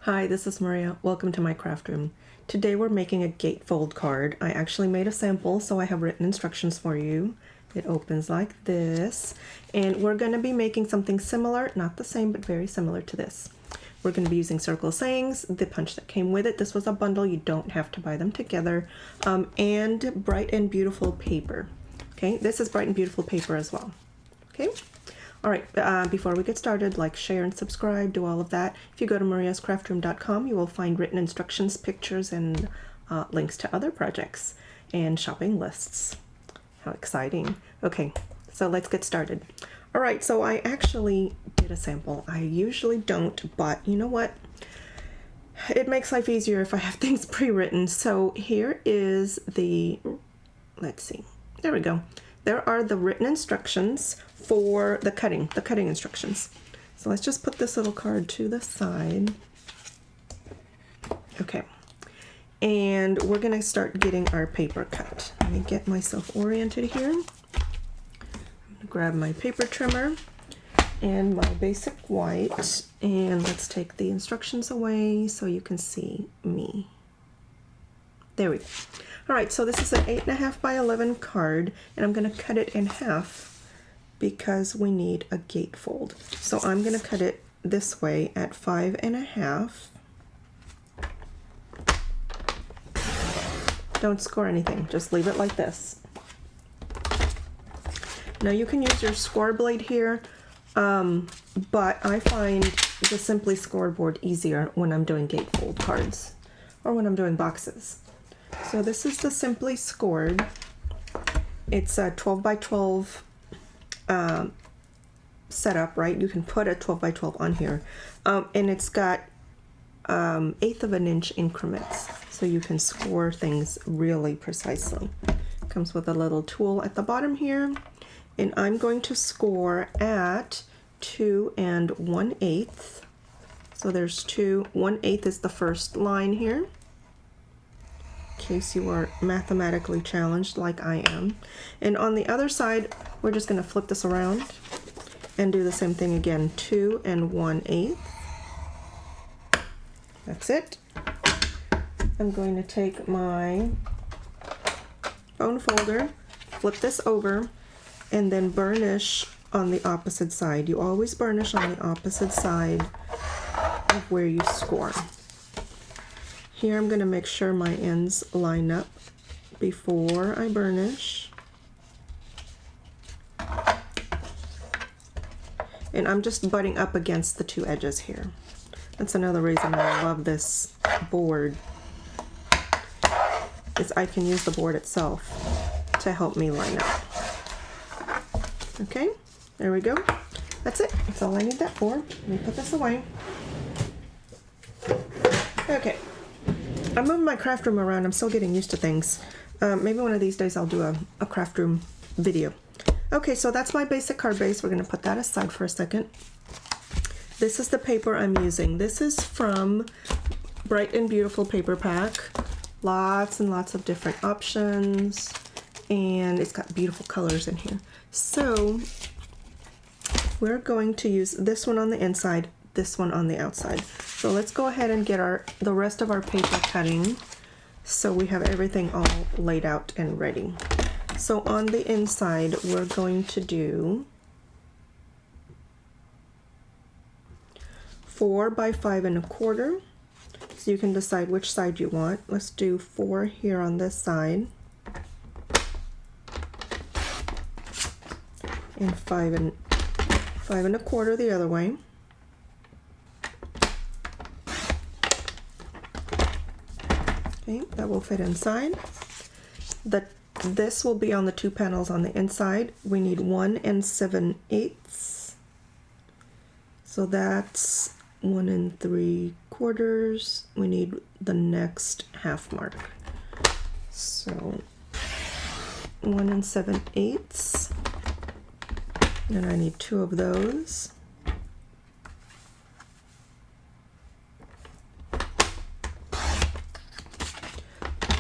Hi, this is Maria. Welcome to my craft room. Today we're making a gatefold card. I actually made a sample, so I have written instructions for you. It opens like this, and we're going to be making something similar, not the same, but very similar to this. We're going to be using circle sayings, the punch that came with it. This was a bundle, you don't have to buy them together, and bright and beautiful paper. Okay, this is bright and beautiful paper as well. Okay. All right, before we get started, like, share, and subscribe, do all of that. If you go to mariascraftroom.com, you will find written instructions, pictures, and links to other projects and shopping lists. How exciting. Okay, so let's get started. All right, so I actually did a sample. I usually don't, but you know what? It makes life easier if I have things pre-written. So here is the, let's see, there we go. There are the written instructions for the cutting instructions. So let's just put this little card to the side. Okay, and we're gonna start getting our paper cut. Let me get myself oriented here. I'm gonna grab my paper trimmer and my basic white, and let's take the instructions away so you can see me. There we go. All right, so this is an 8.5 by 11 card, and I'm going to cut it in half because we need a gatefold. So I'm going to cut it this way at 5.5. Don't score anything, just leave it like this. Now you can use your score blade here, but I find the Simply Scoreboard easier when I'm doing gatefold cards or when I'm doing boxes. So this is the Simply Scored. It's a 12 by 12 setup, right? You can put a 12 by 12 on here. And it's got 1/8 of an inch increments, so you can score things really precisely. Comes with a little tool at the bottom here, and I'm going to score at 2 1/8. So there's 2 1/8 is the first line here, in case you are mathematically challenged like I am. And on the other side, we're just going to flip this around and do the same thing again. 2 1/8. That's it. I'm going to take my bone folder, flip this over, and then burnish on the opposite side. You always burnish on the opposite side of where you score. Here I'm going to make sure my ends line up before I burnish. And I'm just butting up against the two edges here. That's another reason I love this board, is I can use the board itself to help me line up. Okay, there we go. That's it. That's all I need that for. Let me put this away. Okay. I'm moving my craft room around. I'm still getting used to things. Maybe one of these days I'll do a craft room video. Okay, so that's my basic card base. We're going to put that aside for a second. This is the paper I'm using. This is from Bright and Beautiful Paper Pack. Lots and lots of different options, and it's got beautiful colors in here. So we're going to use this one on the inside, this one on the outside. So let's go ahead and get the rest of our paper cutting so we have everything all laid out and ready. So on the inside, we're going to do 4 by 5 1/4. So you can decide which side you want. Let's do 4 here on this side, and 5 1/4 the other way. Okay, that will fit inside. This will be on the 2 panels on the inside. We need 1 7/8. So that's 1 3/4. We need the next half mark. So 1 7/8. And I need 2 of those.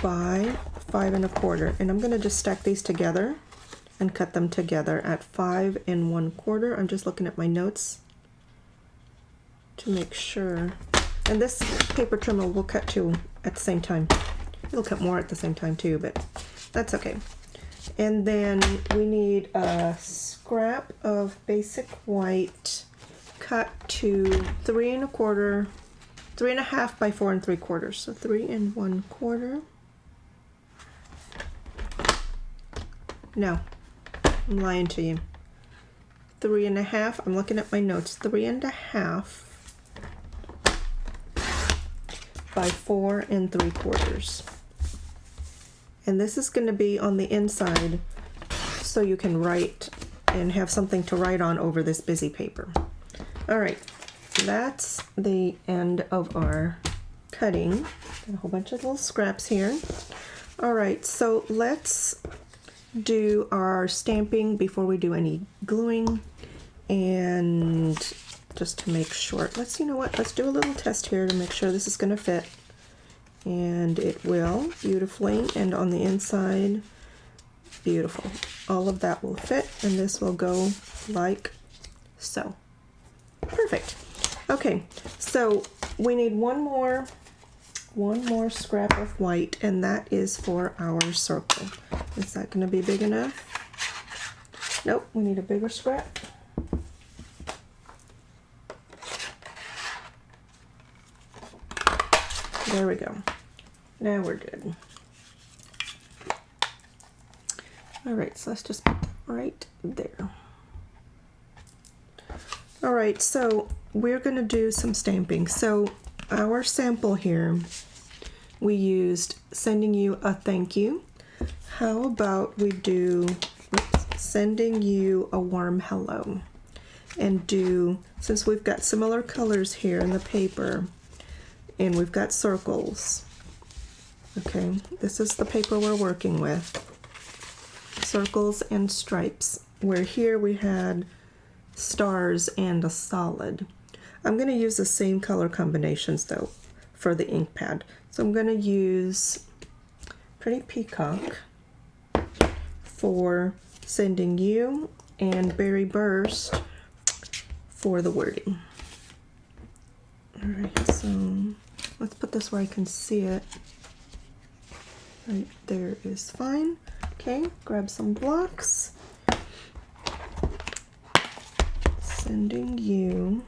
By 5 1/4, and I'm going to just stack these together and cut them together at 5 1/4. I'm just looking at my notes to make sure And this paper trimmer will cut too at the same time. It'll cut more at the same time too, but that's okay. And then we need a scrap of basic white cut to 3 1/4 by 4 3/4. So 3 1/4. No, I'm lying to you. 3 1/2. I'm looking at my notes. 3 1/2 by 4 3/4. And this is going to be on the inside so you can write and have something to write on over this busy paper. All right, that's the end of our cutting. Got a whole bunch of little scraps here. All right, so let's do our stamping before we do any gluing. And just to make sure, you know what, let's do a little test here to make sure this is going to fit. And it will beautifully, and on the inside, beautiful. All of that will fit, and this will go like so. Perfect. Okay, so we need one more scrap of white, and that is for our circle. Is that going to be big enough? Nope, we need a bigger scrap. There we go. Now we're good. All right, so let's just put that right there. All right, so we're going to do some stamping. So our sample here, we used sending you a thank you. How about we do sending you a warm hello, and do, since we've got similar colors here in the paper, and we've got circles. Okay, this is the paper we're working with. Circles and stripes, where here we had stars and a solid. I'm going to use the same color combinations though for the ink pad. So I'm going to use Pretty Peacock for sending you and Berry Burst for the wording. Alright, so let's put this where I can see it. Right there is fine. Okay, grab some blocks. Sending you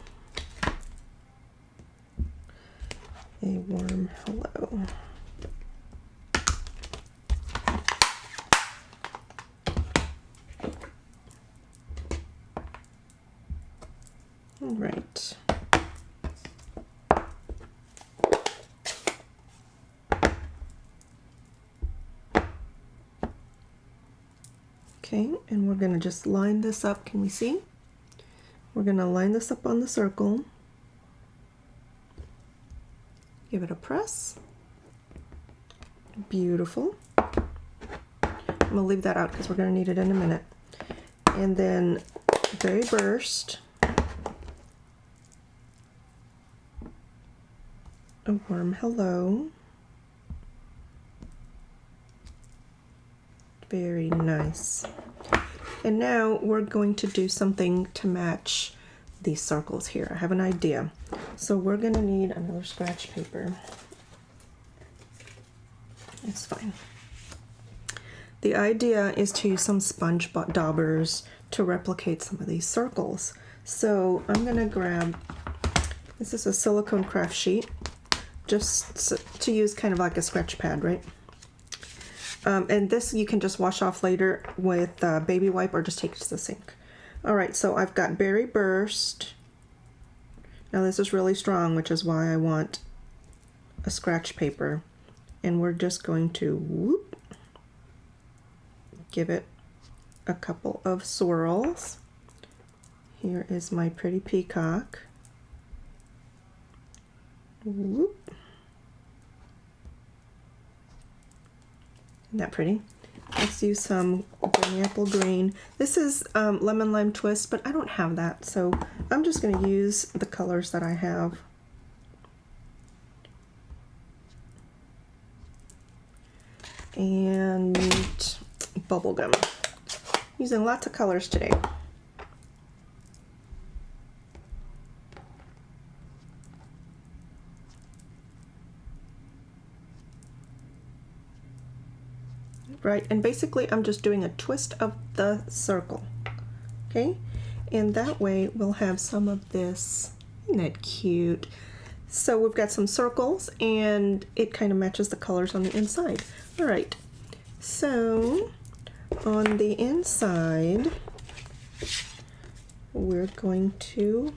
a warm hello. All right. Okay, and we're going to just line this up. Can we see? We're going to line this up on the circle. Give it a press. Beautiful. I'm going to leave that out because we're going to need it in a minute. And then Berry Burst. A warm hello. Very nice. And now we're going to do something to match these circles here. I have an idea. So we're going to need another scratch paper. It's fine. The idea is to use some sponge daubers to replicate some of these circles. So I'm going to grab, this is a silicone craft sheet, just to use kind of like a scratch pad, right? And this you can just wash off later with a baby wipe or just take it to the sink. All right, so I've got Berry Burst. Now this is really strong, which is why I want a scratch paper. And we're just going to whoop, give it a couple of swirls. Here is my Pretty Peacock. Whoop. Isn't that pretty? Let's use some green apple green. This is lemon lime twist, but I don't have that, so I'm just going to use the colors that I have. And bubblegum. Using lots of colors today. right? And basically I'm just doing a twist of the circle, okay? And that way we'll have some of this. Isn't that cute? So we've got some circles and it kind of matches the colors on the inside. All right, so on the inside, we're going to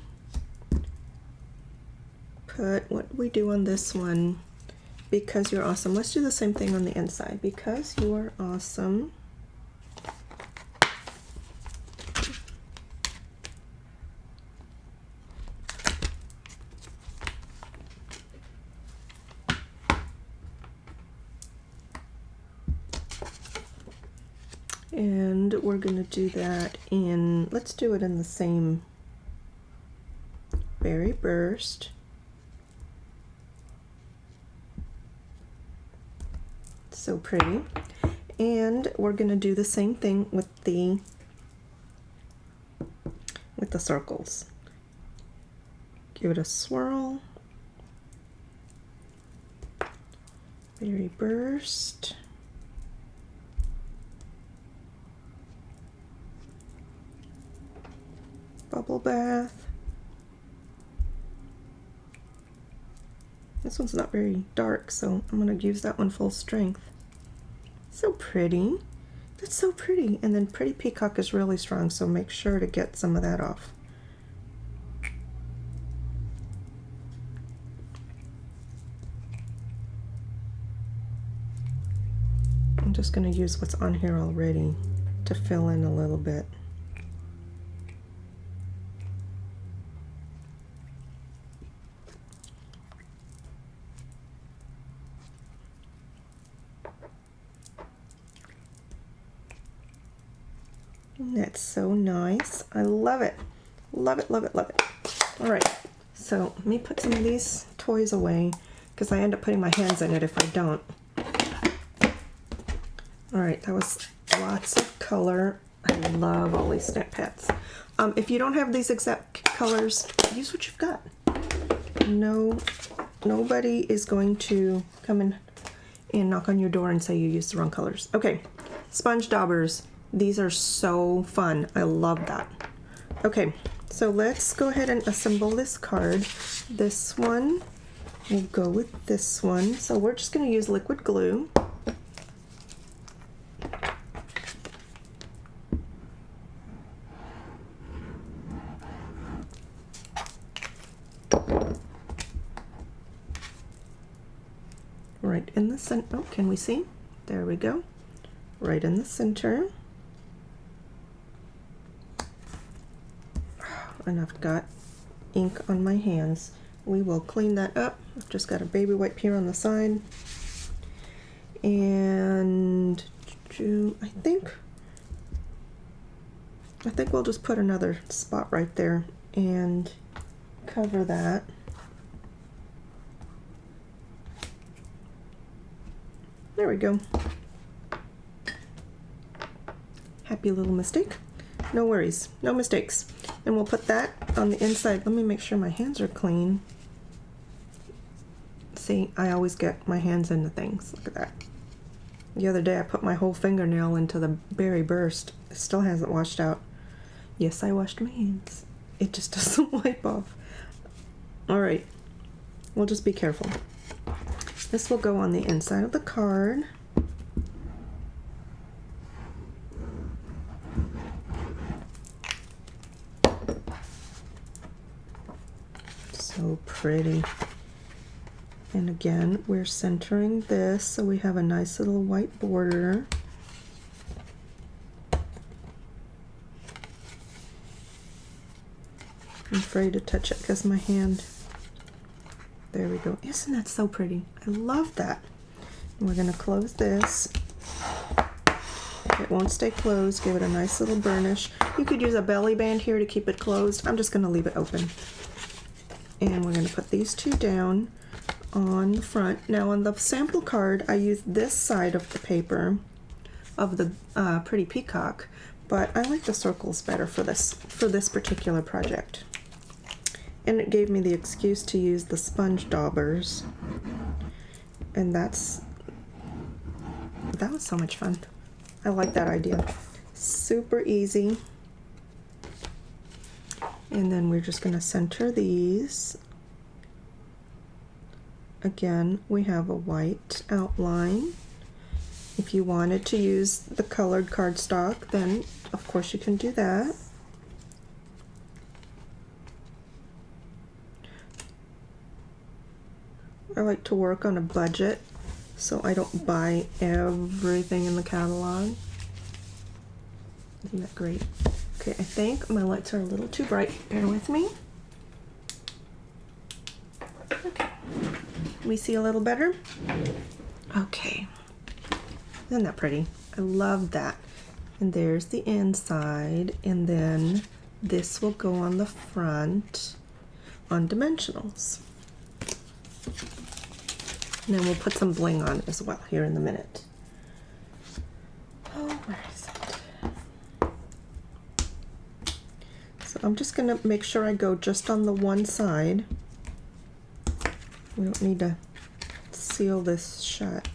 put what we do on this one. Because you're awesome. Let's do the same thing on the inside. Because you are awesome. And we're going to do that in, let's do it in the same berry burst. So pretty. And we're going to do the same thing with the circles. Give it a swirl. Berry burst. Bubble bath. This one's not very dark, so I'm going to use that one full strength. So pretty. That's so pretty. And then Pretty Peacock is really strong, so make sure to get some of that off. I'm just going to use what's on here already to fill in a little bit. That's so nice. I love it. Love it, love it, love it. All right, so let me put some of these toys away because I end up putting my hands in it if I don't. All right, that was lots of color. I love all these stamp pads. If you don't have these exact colors, use what you've got. Nobody is going to come in and knock on your door and say you used the wrong colors. Okay, sponge daubers. These are so fun. I love that. Okay, so let's go ahead and assemble this card. This one will go with this one. So we're just going to use liquid glue. Right in the center. Oh, can we see? There we go. Right in the center. And I've got ink on my hands. We will clean that up. I've just got a baby wipe here on the side. And I think we'll just put another spot right there and cover that. There we go. Happy little mistake. No worries, no mistakes. And we'll put that on the inside. Let me make sure my hands are clean. See, I always get my hands into things. Look at that. The other day I put my whole fingernail into the berry burst. It still hasn't washed out. Yes, I washed my hands. It just doesn't wipe off. All right, we'll just be careful. This will go on the inside of the card. So pretty. And again, we're centering this so we have a nice little white border. I'm afraid to touch it because my hand. There we go. Isn't that so pretty? I love that. And we're going to close this. If it won't stay closed, give it a nice little burnish. You could use a belly band here to keep it closed. I'm just going to leave it open. And we're going to put these two down on the front. Now on the sample card, I used this side of the paper of the Pretty Peacock, but I like the circles better for this particular project. And it gave me the excuse to use the sponge daubers. And that was so much fun. I like that idea. Super easy. And then we're just going to center these. Again, we have a white outline. If you wanted to use the colored cardstock, then of course you can do that. I like to work on a budget, so I don't buy everything in the catalog. Isn't that great? Okay, I think my lights are a little too bright. Bear with me. Okay. We see a little better? Okay. Isn't that pretty? I love that. And there's the inside, and then this will go on the front on dimensionals. And then we'll put some bling on as well here in a minute. Oh, where is it? So I'm just gonna make sure I go just on the one side. We don't need to seal this shut.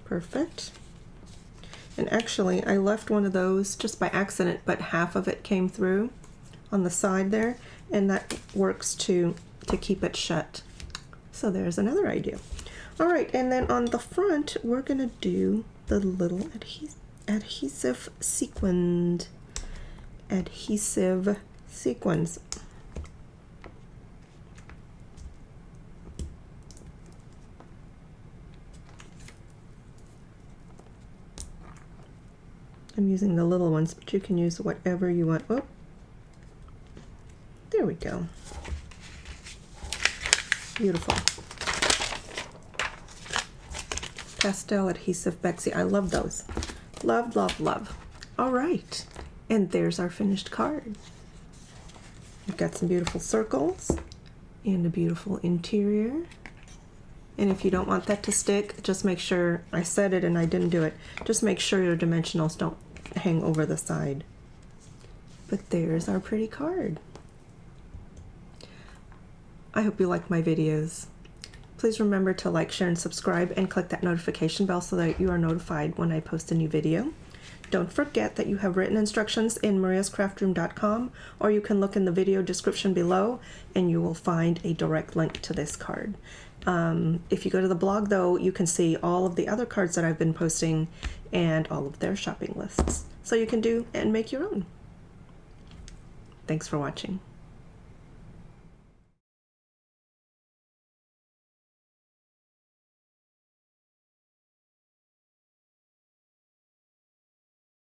Perfect. And actually, I left one of those just by accident, but half of it came through on the side there, and that works to keep it shut. So there's another idea. All right, and then on the front, we're gonna do the little adhesive sequins. I'm using the little ones, but you can use whatever you want. Oh, there we go. Beautiful. Pastel adhesive Bexy. I love those. Love, love, love. All right, and there's our finished card. We've got some beautiful circles and a beautiful interior. And if you don't want that to stick, just make sure, I said it and I didn't do it, just make sure your dimensionals don't hang over the side. But there's our pretty card. I hope you liked my videos. Please remember to like, share, and subscribe, and click that notification bell so that you are notified when I post a new video. Don't forget that you have written instructions in mariascraftroom.com, or you can look in the video description below and you will find a direct link to this card. If you go to the blog, though, you can see all of the other cards that I've been posting and all of their shopping lists. So you can do and make your own. Thanks for watching.